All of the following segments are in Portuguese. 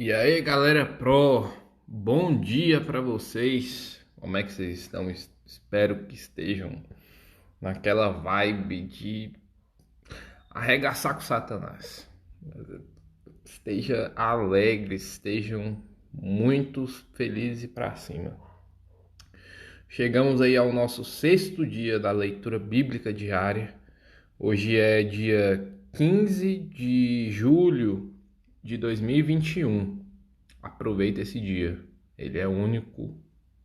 E aí, galera bom dia para vocês. Como é que vocês estão? Espero que estejam naquela vibe de arregaçar com Satanás. Esteja alegres, estejam muito felizes e para cima. Chegamos aí ao nosso sexto dia da leitura bíblica diária. Hoje é dia 15 de julho de 2021. Aproveita esse dia. Ele é único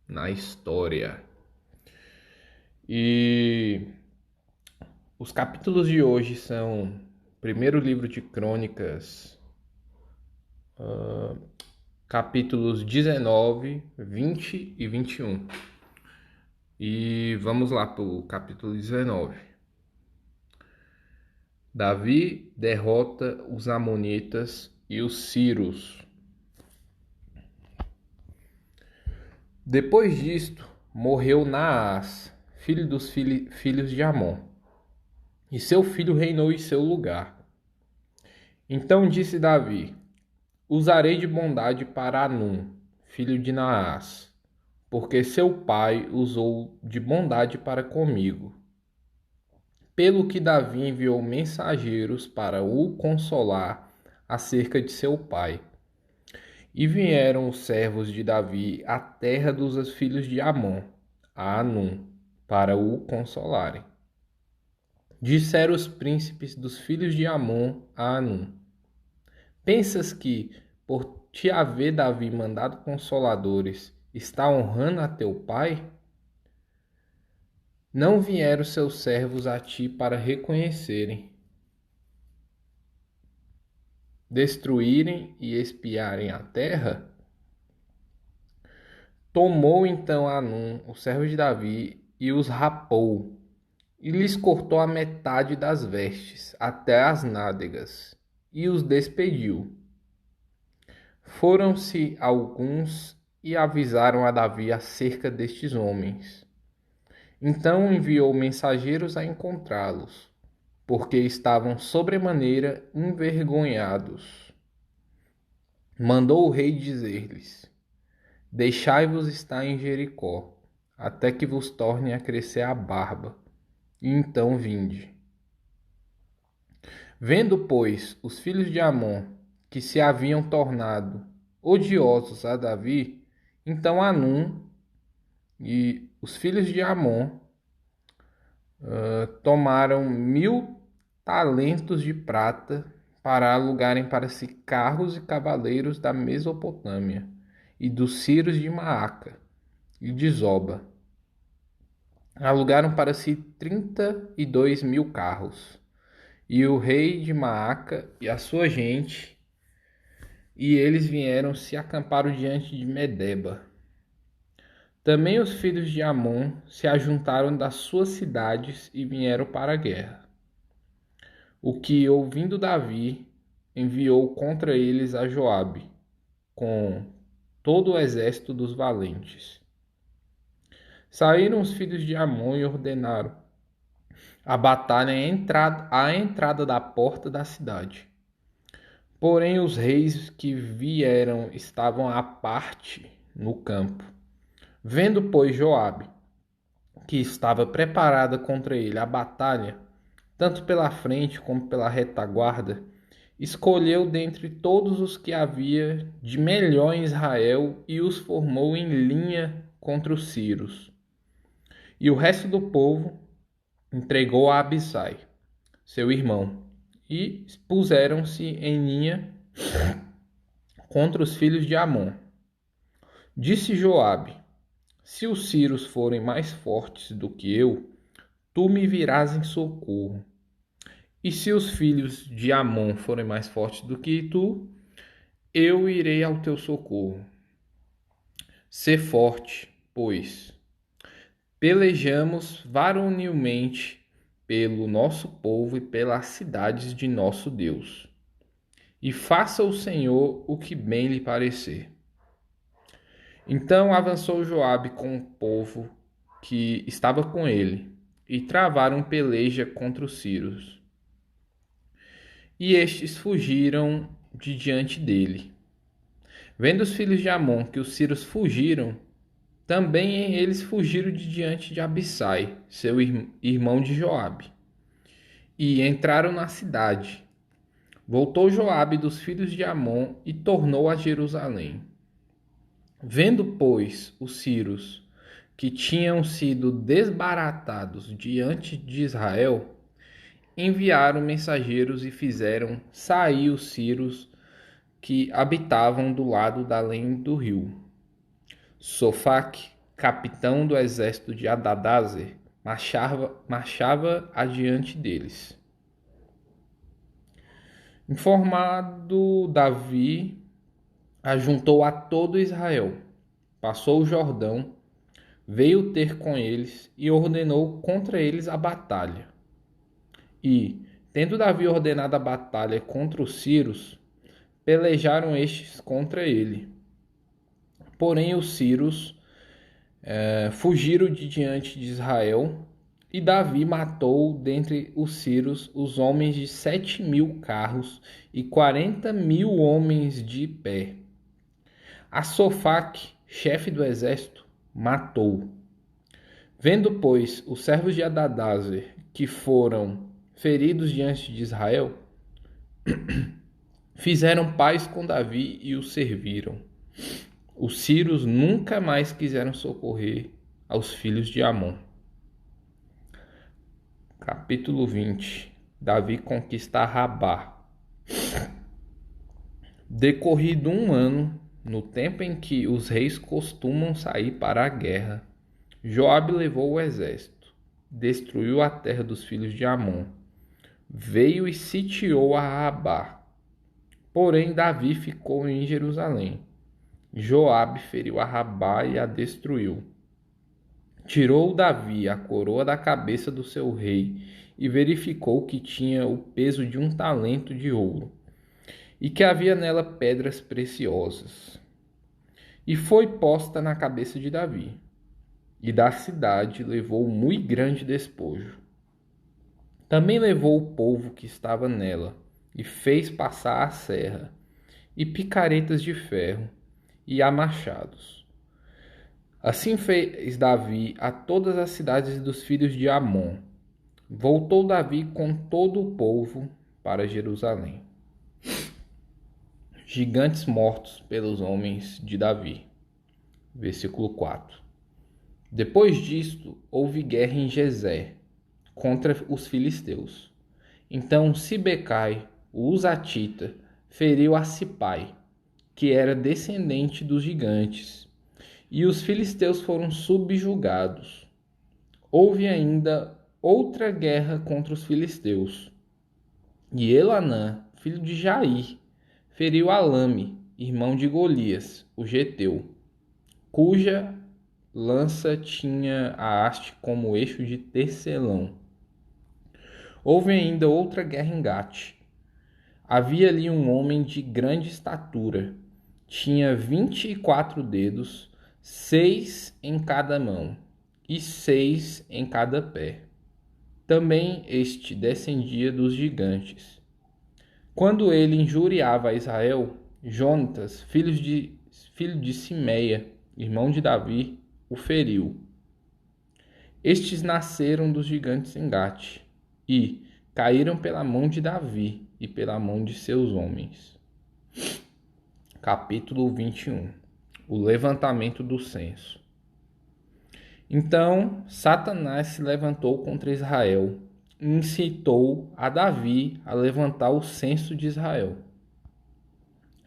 na história. E os capítulos de hoje são primeiro livro de Crônicas, capítulos 19, 20 e 21. E vamos lá para o capítulo 19. Davi derrota os amonitas e os sírios. Depois disto, morreu Naás, filho dos filhos de Amon, e seu filho reinou em seu lugar. Então disse Davi: Usarei de bondade para Anum, filho de Naás, porque seu pai usou de bondade para comigo. Pelo que Davi enviou mensageiros para o consolar acerca de seu pai. E vieram os servos de Davi à terra dos filhos de Amon, a Anum, para o consolarem. Disseram os príncipes dos filhos de Amon a Anum: Pensas que, por te haver Davi mandado consoladores, está honrando a teu pai? Não vieram seus servos a ti para reconhecerem, destruírem e espiarem a terra? Tomou então Anum, o servo de Davi, e os rapou, e lhes cortou a metade das vestes, até as nádegas, e os despediu. Foram-se alguns e avisaram a Davi acerca destes homens. Então enviou mensageiros a encontrá-los, porque estavam sobremaneira envergonhados. Mandou o rei dizer-lhes: Deixai-vos estar em Jericó, até que vos torne a crescer a barba, e então vinde. Vendo, pois, os filhos de Amon que se haviam tornado odiosos a Davi, então Anum e os filhos de Amon tomaram 1.000 talentos de prata para alugarem para si carros e cavaleiros da Mesopotâmia e dos sírios de Maaca e de Zoba. Alugaram para si 32.000 carros. E o rei de Maaca e a sua gente, e eles vieram se acamparam diante de Medeba. Também os filhos de Amon se ajuntaram das suas cidades e vieram para a guerra. O que, ouvindo Davi, enviou contra eles a Joabe, com todo o exército dos valentes. Saíram os filhos de Amon e ordenaram a batalha à entrada da porta da cidade. Porém, os reis que vieram estavam à parte no campo. Vendo, pois, Joabe, que estava preparada contra ele a batalha, tanto pela frente como pela retaguarda, escolheu dentre todos os que havia de melhor em Israel e os formou em linha contra os sírios. E o resto do povo entregou a Abisai, seu irmão, e puseram-se em linha contra os filhos de Amon. Disse Joabe: Se os sírios forem mais fortes do que eu, tu me virás em socorro. E se os filhos de Amon forem mais fortes do que tu, eu irei ao teu socorro. Sê forte, pois pelejamos varonilmente pelo nosso povo e pelas cidades de nosso Deus. E faça o Senhor o que bem lhe parecer. Então avançou Joabe com o povo que estava com ele, e travaram peleja contra os sírios. E estes fugiram de diante dele. Vendo os filhos de Amon que os sírios fugiram, também eles fugiram de diante de Abissai, seu irmão de Joabe, e entraram na cidade. Voltou Joabe dos filhos de Amon e tornou a Jerusalém. Vendo, pois, os sírios que tinham sido desbaratados diante de Israel, enviaram mensageiros e fizeram sair os sírios que habitavam do lado da além do rio. Sofaque, capitão do exército de Hadadezer, marchava adiante deles. Informado Davi, ajuntou a todo Israel, passou o Jordão, veio ter com eles e ordenou contra eles a batalha. E, tendo Davi ordenado a batalha contra os sírios, pelejaram estes contra ele. Porém, os sírios fugiram de diante de Israel, e Davi matou dentre os sírios os homens de 7.000 carros e 40.000 homens de pé. A Sofaque, chefe do exército, matou. Vendo, pois, os servos de Hadadezer que foram feridos diante de Israel, fizeram paz com Davi e o serviram. Os sírios nunca mais quiseram socorrer aos filhos de Amon. Capítulo 20. Davi conquista Rabá. Decorrido um ano, no tempo em que os reis costumam sair para a guerra, Joabe levou o exército, destruiu a terra dos filhos de Amon, veio e sitiou a Rabá. Porém, Davi ficou em Jerusalém. Joabe feriu a Rabá e a destruiu. Tirou Davi a coroa da cabeça do seu rei e verificou que tinha o peso de um talento de ouro e que havia nela pedras preciosas. E foi posta na cabeça de Davi. E da cidade levou muito grande despojo. Também levou o povo que estava nela e fez passar a serra e picaretas de ferro e a machados. Assim fez Davi a todas as cidades dos filhos de Amon. Voltou Davi com todo o povo para Jerusalém. Gigantes mortos pelos homens de Davi. Versículo 4. Depois disto, houve guerra em Gezer contra os filisteus. Então Sibecai, o Husatita, feriu a Sipai, que era descendente dos gigantes, e os filisteus foram subjugados. Houve ainda outra guerra contra os filisteus, e Elanã, filho de Jair, feriu Alame, irmão de Golias, o geteu, cuja lança tinha a haste como eixo de tecelão. Houve ainda outra guerra em Gate. Havia ali um homem de grande estatura, tinha 24 dedos, 6 em cada mão e 6 em cada pé. Também este descendia dos gigantes. Quando ele injuriava a Israel, Jonatas, filho de Simeia, irmão de Davi, o feriu. Estes nasceram dos gigantes em Gate e caíram pela mão de Davi e pela mão de seus homens. Capítulo 21. O levantamento do censo. Então Satanás se levantou contra Israel e incitou a Davi a levantar o censo de Israel.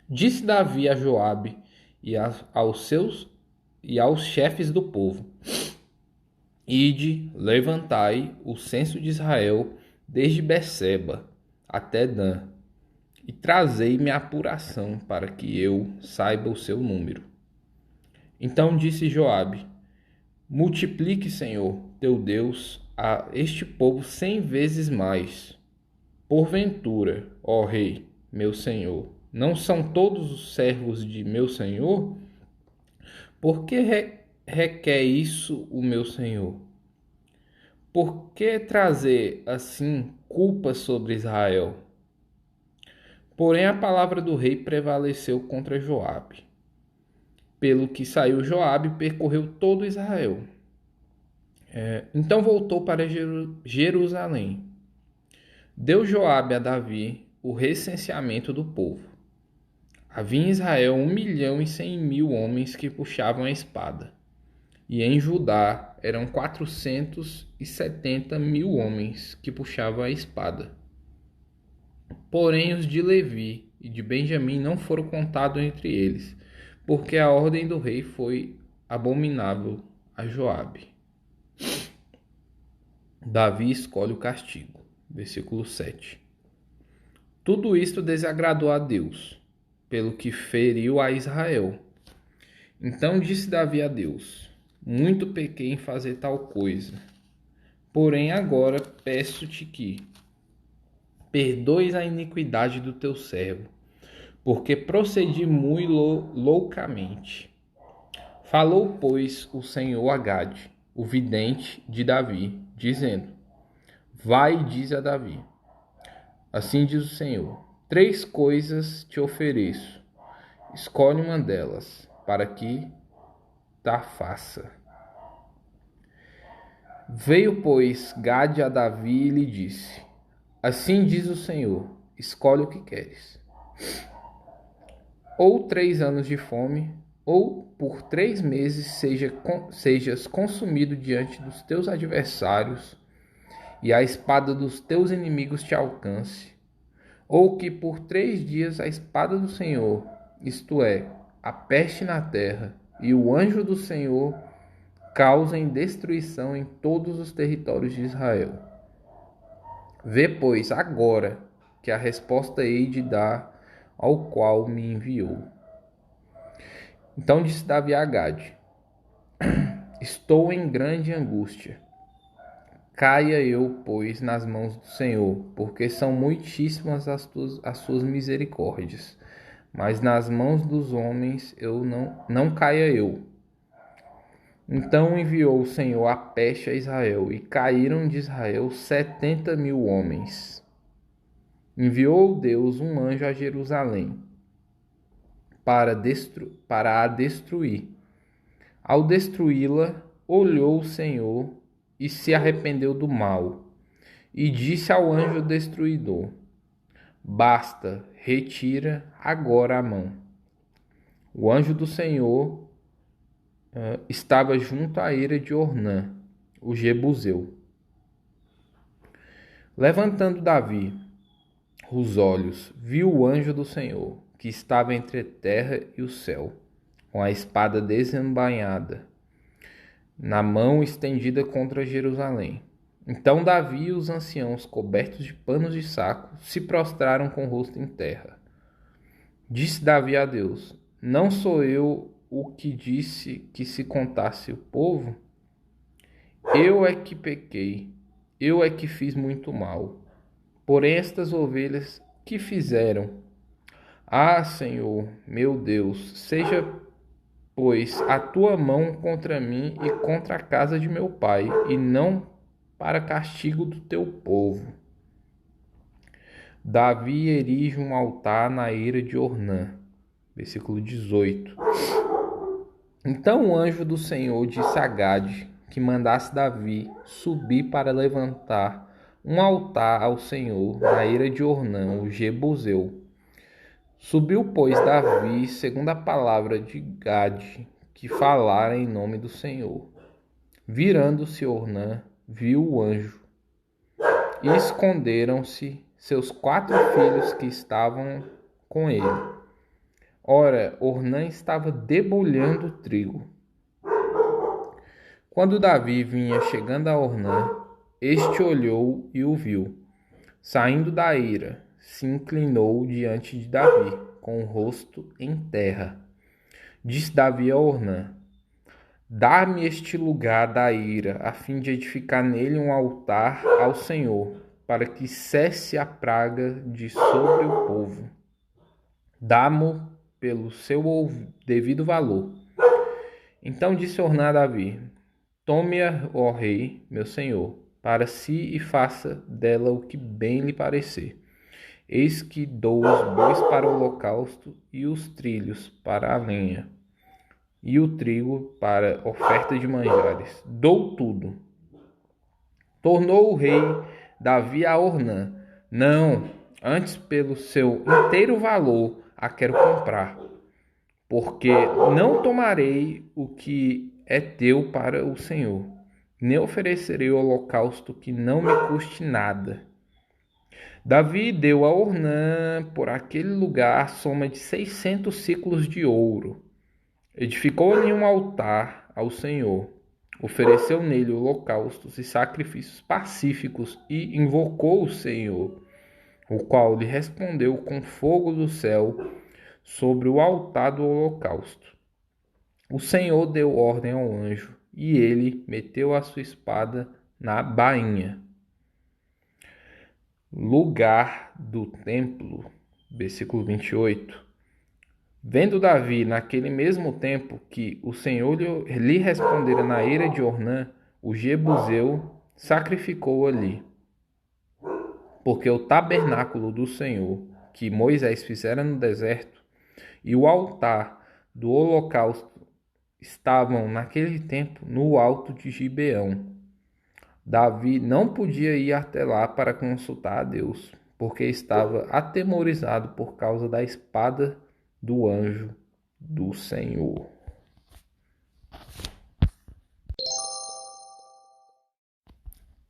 Disse Davi a Joabe e aos chefes do povo: Ide, levantai o censo de Israel desde Berseba até Dan, e trazei-me a apuração para que eu saiba o seu número. Então disse Joabe: Multiplique, Senhor, teu Deus, a este povo 100 vezes mais. Porventura, ó rei, meu senhor, não são todos os servos de meu senhor? Por que requer isso o meu senhor? Por que trazer assim culpa sobre Israel? Porém a palavra do rei prevaleceu contra Joabe. pelo que saiu Joabe e percorreu todo Israel. Então voltou para Jerusalém. Deu Joabe a Davi o recenseamento do povo. Havia em Israel 1.100.000 homens que puxavam a espada, e em Judá eram 470.000 homens que puxavam a espada. Porém os de Levi e de Benjamim não foram contados entre eles, porque a ordem do rei foi abominável a Joabe. Davi escolhe o castigo. Versículo 7. Tudo isto desagradou a Deus, pelo que feriu a Israel. Então disse Davi a Deus: muito pequei em fazer tal coisa. Porém agora peço-te que perdoes a iniquidade do teu servo, porque procedi muito loucamente. Falou, pois, o Senhor a Gade, o vidente de Davi, dizendo: vai e diz a Davi: assim diz o Senhor: 3 coisas te ofereço, escolhe uma delas, para que ta faça. Veio, pois, Gade a Davi e lhe disse: assim diz o Senhor: escolhe o que queres. Ou 3 anos de fome, ou por 3 meses sejas consumido diante dos teus adversários, e a espada dos teus inimigos te alcance, ou que por 3 dias a espada do Senhor, isto é, a peste na terra, e o anjo do Senhor causem destruição em todos os territórios de Israel. Vê, pois, agora que a resposta hei de dar ao qual me enviou. Então disse Davi a Gade: estou em grande angústia. Caia eu, pois, nas mãos do Senhor, porque são muitíssimas as suas misericórdias. Mas nas mãos dos homens eu não caia eu. Então enviou o Senhor a peste a Israel, e caíram de Israel 70.000 homens. Enviou Deus um anjo a Jerusalém para a destruir. Ao destruí-la, olhou o Senhor e se arrependeu do mal, e disse ao anjo destruidor: basta, retira agora a mão. O anjo do Senhor estava junto à eira de Ornã, o Jebuseu. Levantando Davi os olhos, viu o anjo do Senhor, que estava entre a terra e o céu, com a espada desembainhada, na mão estendida contra Jerusalém. Então Davi e os anciãos, cobertos de panos de saco, se prostraram com o rosto em terra. Disse Davi a Deus: não sou eu o que disse que se contasse o povo? Eu é que pequei, eu é que fiz muito mal. Porém estas ovelhas que fizeram? Ah, Senhor, meu Deus, seja pois a tua mão contra mim e contra a casa de meu pai, e não para castigo do teu povo. Davi erige um altar na eira de Ornã. Versículo 18. Então o anjo do Senhor disse a Gade que mandasse Davi subir para levantar um altar ao Senhor na eira de Ornã, o Jebuseu. Subiu, pois, Davi, segundo a palavra de Gade, que falara em nome do Senhor. Virando-se Ornã, viu o anjo, e esconderam-se seus 4 filhos que estavam com ele. Ora, Ornã estava debulhando trigo. Quando Davi vinha chegando a Ornã, este olhou e o viu. Saindo da eira, se inclinou diante de Davi, com o rosto em terra. Disse Davi a Ornã: dá-me este lugar da eira, a fim de edificar nele um altar ao Senhor, para que cesse a praga de sobre o povo. Dá-mo pelo seu devido valor. Então disse Ornã a Davi: tome-a, ó rei, meu senhor, para si, e faça dela o que bem lhe parecer. Eis que dou os bois para o holocausto e os trilhos para a lenha. e o trigo para oferta de manjares. Dou tudo. Tornou o rei Davi a Ornã: não, antes pelo seu inteiro valor a quero comprar, porque não tomarei o que é teu para o Senhor, nem oferecerei o holocausto que não me custe nada. Davi deu a Ornã por aquele lugar a soma de 600 ciclos de ouro. Edificou ali um altar ao Senhor, ofereceu nele holocaustos e sacrifícios pacíficos e invocou o Senhor, o qual lhe respondeu com fogo do céu sobre o altar do holocausto. O Senhor deu ordem ao anjo e ele meteu a sua espada na bainha. Lugar do templo, versículo 28. Vendo Davi naquele mesmo tempo que o Senhor lhe respondera na eira de Ornã, o Jebuseu sacrificou ali, porque o tabernáculo do Senhor, que Moisés fizera no deserto, e o altar do holocausto estavam naquele tempo no alto de Gibeão. Davi não podia ir até lá para consultar a Deus, porque estava atemorizado por causa da espada do anjo do Senhor.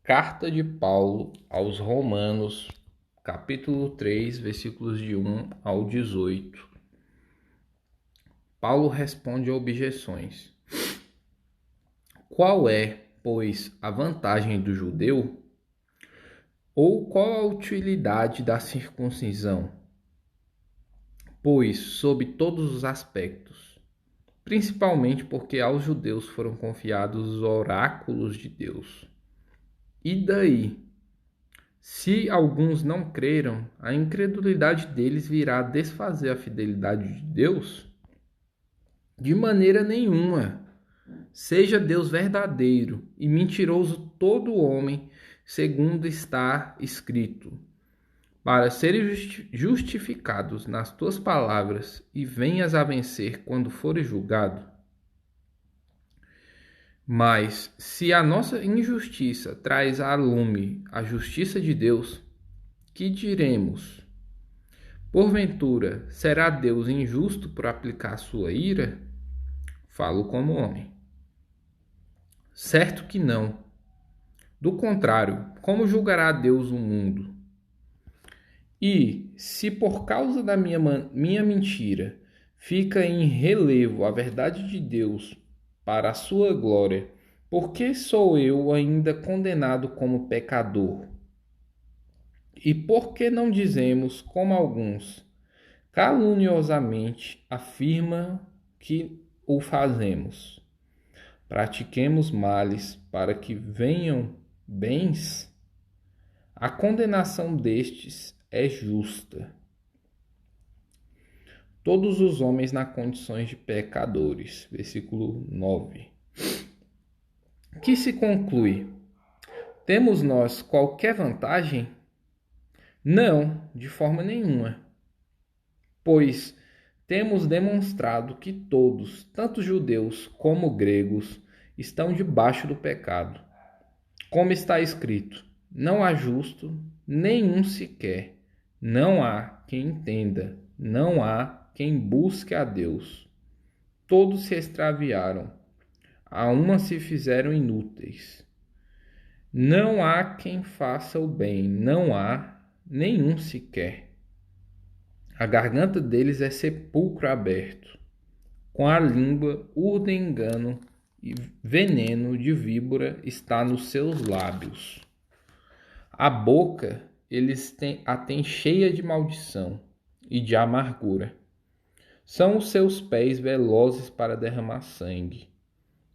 Carta de Paulo aos Romanos, capítulo 3, versículos de 1 ao 18. Paulo responde a objeções. Qual é, pois, a vantagem do judeu? Ou qual a utilidade da circuncisão? Pois, sob todos os aspectos, principalmente porque aos judeus foram confiados os oráculos de Deus. E daí? Se alguns não creram, a incredulidade deles virá desfazer a fidelidade de Deus? De maneira nenhuma. Seja Deus verdadeiro e mentiroso todo homem, segundo está escrito, para serem justificados nas tuas palavras e venhas a vencer quando fores julgado. Mas se a nossa injustiça traz à lume a justiça de Deus, que diremos? Porventura, será Deus injusto por aplicar sua ira? Falo como homem. Certo que não. Do contrário, como julgará Deus o mundo? E, se por causa da minha mentira fica em relevo a verdade de Deus para a sua glória, por que sou eu ainda condenado como pecador? E por que não dizemos, como alguns, caluniosamente afirmam que o fazemos? Pratiquemos males para que venham bens? A condenação destes é justa. Todos os homens na condições de pecadores. Versículo 9. Que se conclui? Temos nós qualquer vantagem? Não, de forma nenhuma. Pois temos demonstrado que todos, tanto judeus como gregos, estão debaixo do pecado. Como está escrito, não há justo, nenhum sequer. Não há quem entenda, não há quem busque a Deus. Todos se extraviaram, a uma se fizeram inúteis. Não há quem faça o bem, não há nenhum sequer. A garganta deles é sepulcro aberto. Com a língua urdem engano e veneno de víbora está nos seus lábios. A boca a têm cheia de maldição e de amargura. São os seus pés velozes para derramar sangue.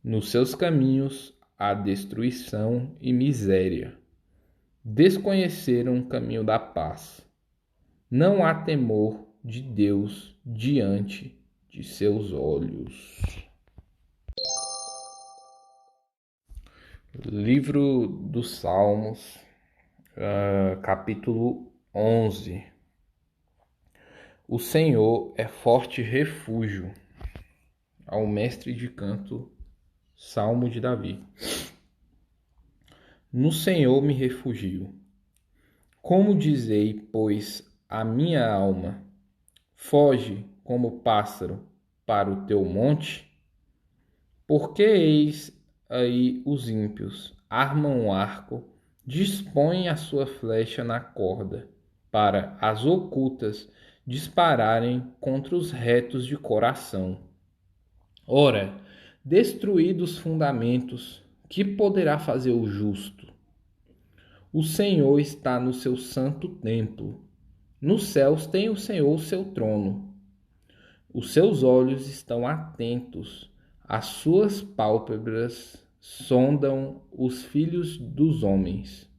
Nos seus caminhos há destruição e miséria. Desconheceram o caminho da paz. Não há temor de Deus diante de seus olhos. Livro dos Salmos, capítulo 11. O Senhor é forte refúgio. ao mestre de canto, Salmo de Davi. No Senhor me refugio. Como dizei, pois, a minha alma, foge como pássaro para o teu monte? Porque eis aí os ímpios armam um arco, dispõem a sua flecha na corda, para as ocultas dispararem contra os retos de coração. Ora, destruídos os fundamentos, que poderá fazer o justo? O Senhor está no seu santo templo. Nos céus tem o Senhor o seu trono. Os seus olhos estão atentos, as suas pálpebras sondam os filhos dos homens.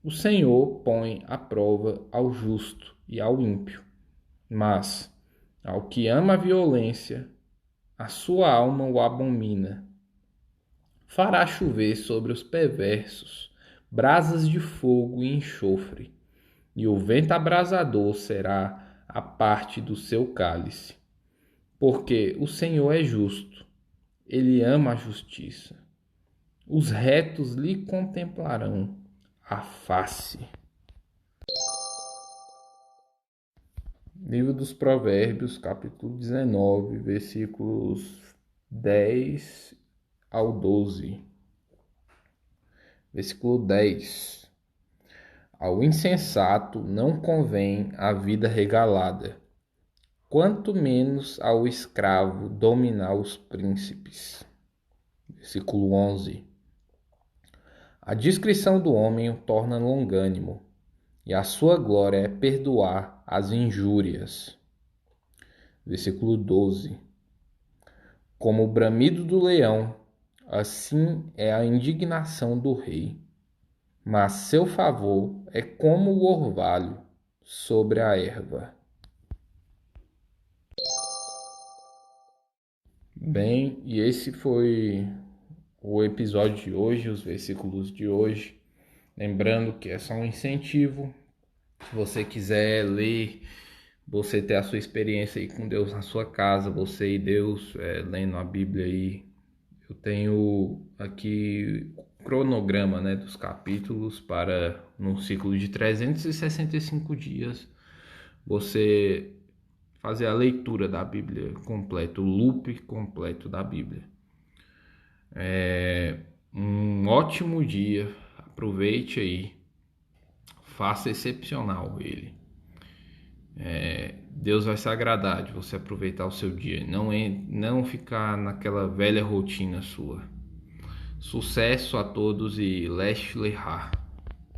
O Senhor põe à prova ao justo e ao ímpio, mas ao que ama a violência, a sua alma o abomina. Fará chover sobre os perversos brasas de fogo e enxofre, e o vento abrasador será a parte do seu cálice. Porque o Senhor é justo, ele ama a justiça. Os retos lhe contemplarão a face. Livro dos Provérbios, capítulo 19, versículos 10 ao 12. Versículo 10. Ao insensato não convém a vida regalada, quanto menos ao escravo dominar os príncipes. Versículo 11. A discrição do homem o torna longânimo, e a sua glória é perdoar as injúrias. Versículo 12. Como o bramido do leão, assim é a indignação do rei, mas seu favor é como o orvalho sobre a erva. Bem, e esse foi o episódio de hoje, os versículos de hoje. Lembrando que é só um incentivo. Se você quiser ler, você ter a sua experiência aí com Deus na sua casa, você e Deus lendo a Bíblia aí. Eu tenho aqui o cronograma, né, dos capítulos para, num ciclo de 365 dias, você fazer a leitura da Bíblia completa, o loop completo da Bíblia. Um ótimo dia, aproveite aí, faça excepcional ele. Deus vai se agradar de você aproveitar o seu dia, não ficar naquela velha rotina sua. Sucesso a todos e Lech Lechá.